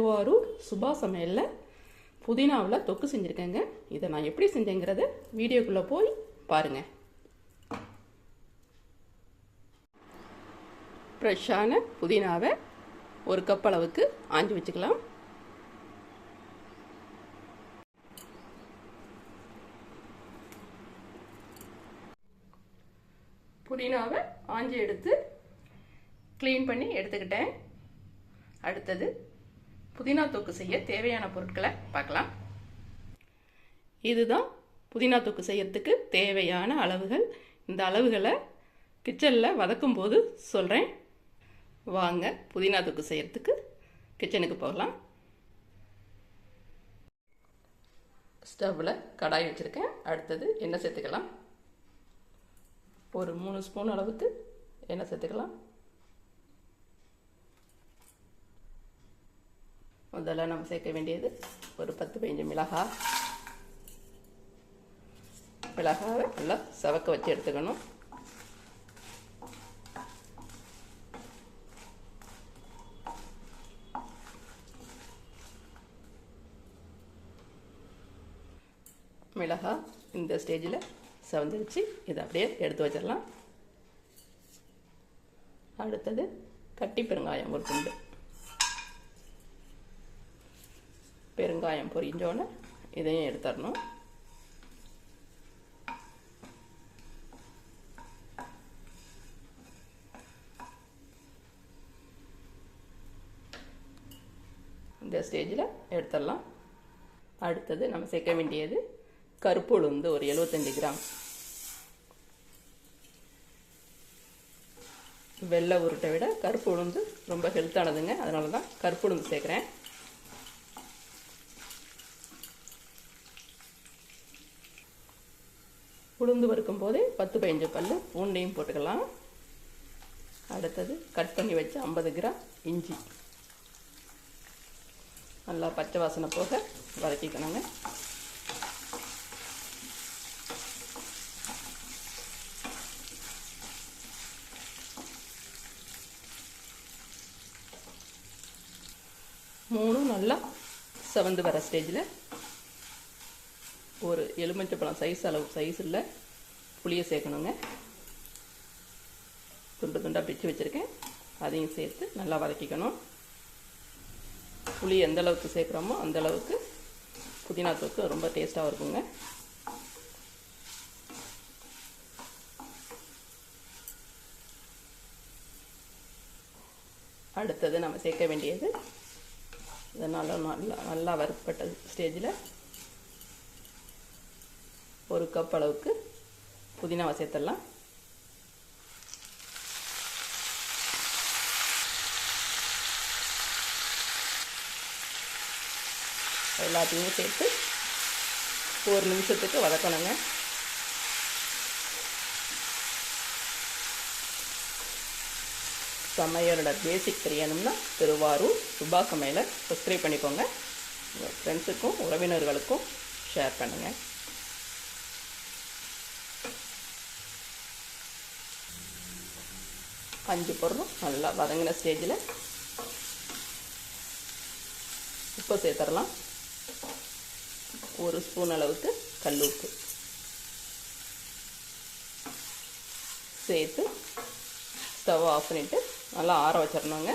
திருவாரூர் சுபா சமையலில் புதினாவில் தொக்கு செஞ்சுருக்கேங்க. இதை நான் எப்படி செஞ்சேங்கிறத வீடியோக்குள்ளே போய் பாருங்கள். ஃப்ரெஷ்ஷான புதினாவை ஒரு கப் அளவுக்கு ஆஞ்சி வச்சுக்கலாம். புதினாவை ஆஞ்சி எடுத்து க்ளீன் பண்ணி எடுத்துக்கிட்டேன். அடுத்தது புதினா தொக்கு செய்ய தேவையான பொருட்களை பார்க்கலாம். இதுதான் புதினா தொக்கு செய்யறதுக்கு தேவையான அளவுகள். இந்த அளவுகளை கிச்சனில் வதக்கும் போது சொல்கிறேன். வாங்க புதினா தொக்கு செய்யறதுக்கு கிச்சனுக்கு போகலாம். ஸ்டவ்வில் கடாய் வச்சுருக்கேன். அடுத்தது எண்ணெய் சேர்த்துக்கலாம். ஒரு 3 ஸ்பூன் அளவுக்கு எண்ணெய் சேர்த்துக்கலாம். முதல்ல நம்ம சேர்க்க வேண்டியது ஒரு 10-15 மிளகாவை நல்லா சவக்க வச்சு எடுத்துக்கணும். மிளகாய் இந்த ஸ்டேஜில் செவந்துருச்சு. இதை அப்படியே எடுத்து வச்சிடலாம். அடுத்தது கட்டி பெருங்காயம் ஒரு துண்டு. பெருங்காயம் பொரிஞ்சோன்னு இதையும் எடுத்துடணும். இந்த ஸ்டேஜில் எடுத்துடலாம். அடுத்தது நம்ம சேர்க்க வேண்டியது கருப்பு உளுந்து ஒரு 75 கிராம். வெள்ளை உருட்டை விட கருப்பு உளுந்து ரொம்ப ஹெல்த்தானதுங்க. அதனால தான் கருப்பு உளுந்து சேர்க்குறேன். உளுந்து வறுக்கும் போதே 10-15 பல் பூண்டையும் போட்டுக்கலாம். அடுத்தது கட் பண்ணி வச்சு 50 கிராம் இஞ்சி நல்லா பச்சை வாசனை போக வதக்கிக்கணுங்க. மூணும் நல்லா செவந்து வர ஸ்டேஜில் ஒரு எலுமிச்சைப்பழம் சைஸில் புளியை சேர்க்கணுங்க. துண்டு துண்டாக பிச்சு வச்சுருக்கேன். அதையும் சேர்த்து நல்லா வதக்கிக்கணும். புளி எந்த அளவுக்கு சேர்க்குறோமோ அந்த அளவுக்கு புதினா தொக்கு ரொம்ப டேஸ்ட்டாக இருக்குங்க. அடுத்தது நம்ம சேர்க்க வேண்டியது இதனால் நல்லா வறுப்பட்ட ஸ்டேஜில் ஒரு கப் அளவுக்கு புதினாவை சேர்த்துடலாம். எல்லாத்தையும் சேர்த்து 1 நிமிஷத்துக்கு வதக்கணுங்க. சமையலோட பேசிக் தெரியணும்னா திருவாரூர் சுபா சமையலை சப்ஸ்கிரைப் பண்ணிக்கோங்க. உங்கள் ஃப்ரெண்ட்ஸுக்கும் உறவினர்களுக்கும் ஷேர் பண்ணுங்கள். அஞ்சு பொருளும் நல்லா வதங்கின ஸ்டேஜில் உப்பு சேர்த்துடலாம். 1 ஸ்பூன் அளவுக்கு கல் உப்பு சேர்த்து ஸ்டவ் ஆஃப் பண்ணிவிட்டு நல்லா ஆற வச்சிடணுங்க.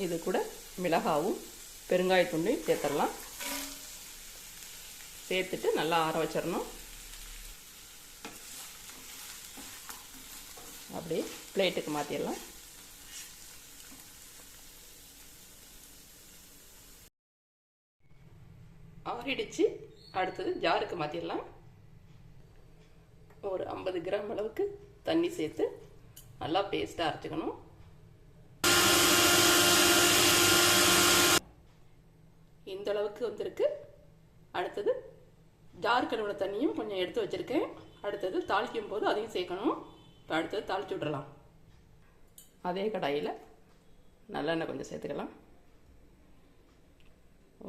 இது கூட மிளகாவும் பெருங்காயத்துண்டையும் சேர்த்துடலாம். சேர்த்துட்டு நல்லா ஆற வச்சிடணும். அப்படியே பிளேட்டுக்கு மாற்றிடலாம். ஆறிடுச்சு. அடுத்தது ஜாருக்கு மாற்றிடலாம். ஒரு 50 கிராம் அளவுக்கு தண்ணி சேர்த்து நல்லா பேஸ்ட்டாக அரைச்சிக்கணும். இந்த அளவுக்கு வந்திருக்கு. அடுத்தது ஜார் கழுவுன தண்ணியும் கொஞ்சம் எடுத்து வச்சுருக்கேன். அடுத்தது தாளிக்கும் போது அதையும் சேர்க்கணும். இப்போ அடுத்தது தாளித்து விட்றலாம். அதே கடாயில் நல்லெண்ணெய் கொஞ்சம் சேர்த்துக்கலாம்.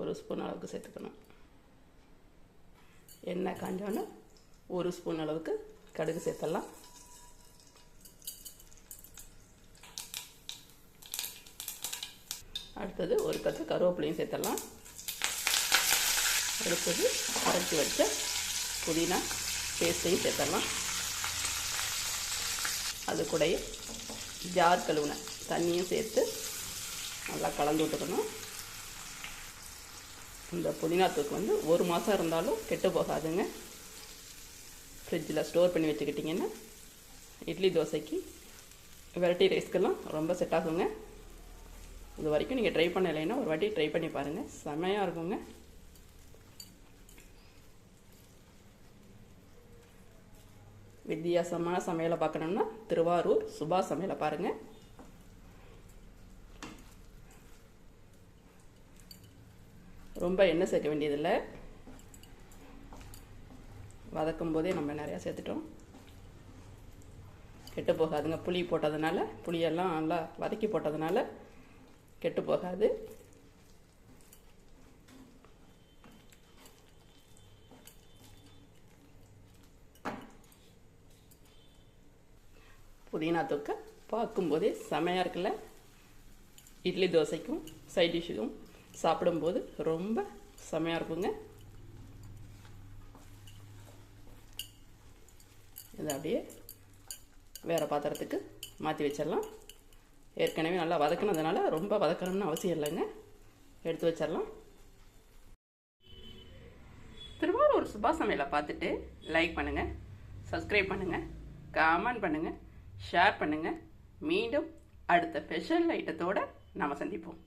1 ஸ்பூன் அளவுக்கு சேர்த்துக்கணும். எண்ணெய் காஞ்சோன்னு 1 ஸ்பூன் அளவுக்கு கடுகு சேர்த்துடலாம். அடுத்தது ஒரு கத்து கருவேப்பிலையும் சேர்த்துடலாம். அடுத்தது அரைச்சி வச்ச புதினா பேஸ்ட்டையும் சேர்த்துடலாம். அது கூடயே ஜார் கழுவுன தண்ணியும் சேர்த்து நல்லா கலந்து விட்டுக்கணும். இந்த புதினா தூக்கு வந்து 1 மாதம் இருந்தாலும் கெட்டு போகாதுங்க. ஃப்ரிட்ஜில் ஸ்டோர் பண்ணி வச்சுக்கிட்டிங்கன்னா இட்லி தோசைக்கு வெரைட்டி ரைஸ்க்கெல்லாம் ரொம்ப செட் ஆகுங்க. இது வரைக்கும் நீங்கள் ட்ரை பண்ணலைன்னா ஒரு வாட்டி ட்ரை பண்ணி பாருங்கள், செமையாக இருக்குங்க. வித்தியாசமான சமையலை பார்க்கணுன்னா திருவாரூர் சுபா சமையலை பாருங்கள். ரொம்ப எண்ணெய் சேர்க்க வேண்டியதில்லை. வதக்கும் போதே நம்ம நிறையா சேர்த்துட்டோம், கெட்டு போகாதுங்க. புளி போட்டதுனால, புளியெல்லாம் நல்லா வதக்கி போட்டதுனால கெட்டு போகாது. புதினா தொக்கை பார்க்கும்போதே செமையாக இருக்குல்ல. இட்லி தோசைக்கும் சைட் டிஷ்ஷுக்கும் சாப்பிடும்போது ரொம்ப செமையாக இருக்குங்க. இதை அப்படியே வேறு பாத்திரத்துக்கு மாற்றி வச்சிடலாம். ஏற்கனவே நல்லா வதக்கினதுனால ரொம்ப வதக்கணும்னு அவசியம் இல்லைங்க, எடுத்து வச்சிடலாம். திருவாரூர் சுபா சமையலை பார்த்துட்டு லைக் பண்ணுங்கள், சப்ஸ்கிரைப் பண்ணுங்கள், கமெண்ட் பண்ணுங்கள், ஷேர் பண்ணுங்கள். மீண்டும் அடுத்த ஸ்பெஷல் ஐட்டத்தோடு நாம் சந்திப்போம்.